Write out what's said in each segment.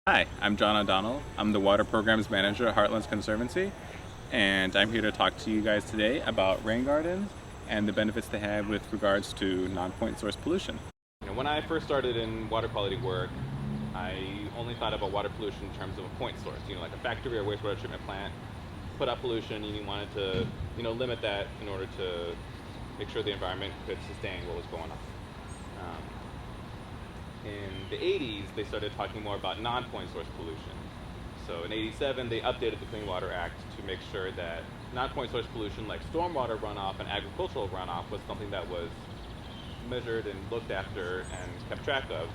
Hi, I'm John O'Donnell. I'm the Water Programs Manager at Heartlands Conservancy, and I'm here to talk to you guys today about rain gardens and the benefits they have with regards to non-point source pollution. When I first started in water quality work, I only thought about water pollution in terms of a point source, like a factory or wastewater treatment plant put out pollution, and you wanted to, limit that in order to make sure the environment could sustain what was going on. In the 80s, they started talking more about non-point source pollution. So in 87, they updated the Clean Water Act to make sure that non-point source pollution like stormwater runoff and agricultural runoff was something that was measured and looked after and kept track of,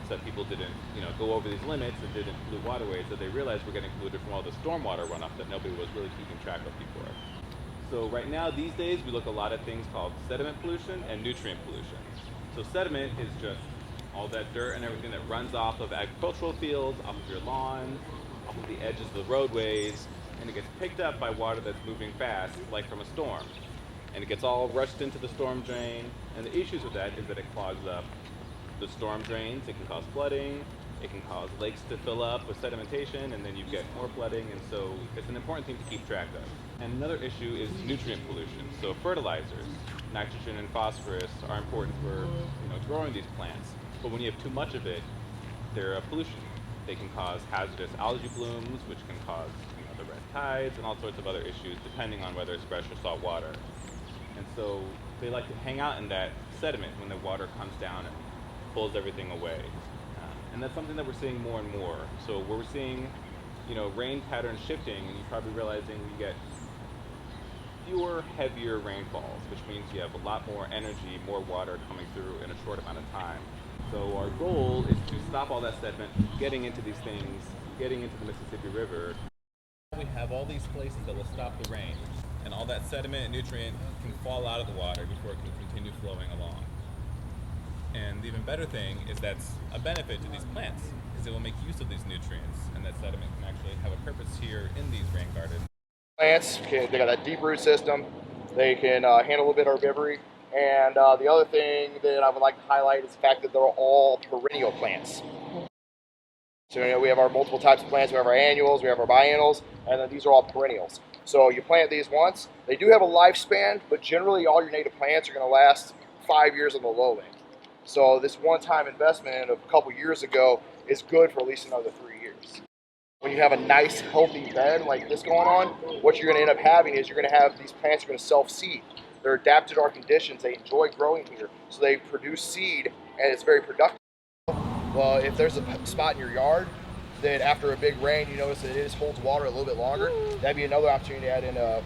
so that people didn't go over these limits and didn't pollute waterways, that they realized were getting polluted from all the stormwater runoff that nobody was really keeping track of before. So right now, these days, we look a lot at things called sediment pollution and nutrient pollution. So sediment is just all that dirt and everything that runs off of agricultural fields, off of your lawns, off of the edges of the roadways, and it gets picked up by water that's moving fast, like from a storm. And it gets all rushed into the storm drain, and the issues with that is that it clogs up the storm drains. It can cause flooding, it can cause lakes to fill up with sedimentation, and then you get more flooding, and so it's an important thing to keep track of. And another issue is nutrient pollution. So fertilizers, nitrogen and phosphorus, are important for growing these plants. But when you have too much of it, they're a pollution. They can cause hazardous algae blooms, which can cause the red tides and all sorts of other issues, depending on whether it's fresh or salt water. And so they like to hang out in that sediment when the water comes down and pulls everything away. And that's something that we're seeing more and more. So we're seeing, rain patterns shifting, and you're probably realizing we get fewer, heavier rainfalls, which means you have a lot more energy, more water coming through in a short amount of time. So our goal is to stop all that sediment getting into these things, getting into the Mississippi River. We have all these places that will stop the rain, and all that sediment and nutrient can fall out of the water before it can continue flowing along. And the even better thing is that's a benefit to these plants, because it will make use of these nutrients, and that sediment can actually have a purpose here in these rain gardens. Plants, they got that deep root system. They can handle a little bit of herbivory. And the other thing that I would like to highlight is the fact that they're all perennial plants. So we have our multiple types of plants. We have our annuals, we have our biennials, and then these are all perennials. So you plant these once. They do have a lifespan, but generally all your native plants are going to last 5 years on the low end. So this one-time investment of a couple years ago is good for at least another 3 years. When you have a nice, healthy bed like this going on, what you're going to end up having is you're going to have these plants are going to self-seed. They're adapted to our conditions. They enjoy growing here. So they produce seed, and it's very productive. Well, if there's a spot in your yard that after a big rain, you notice that it just holds water a little bit longer, that'd be another opportunity to add in a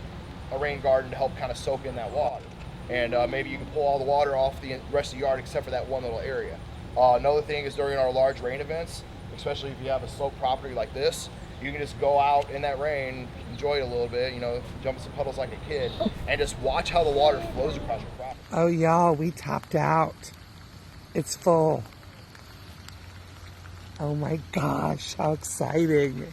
rain garden to help kind of soak in that water. And maybe you can pull all the water off the rest of the yard except for that one little area. Another thing is during our large rain events, especially if you have a sloped property like this, you can just go out in that rain, enjoy it a little bit, jump in some puddles like a kid, and just watch how the water flows across your property. Oh, y'all, we topped out. It's full. Oh my gosh, how exciting.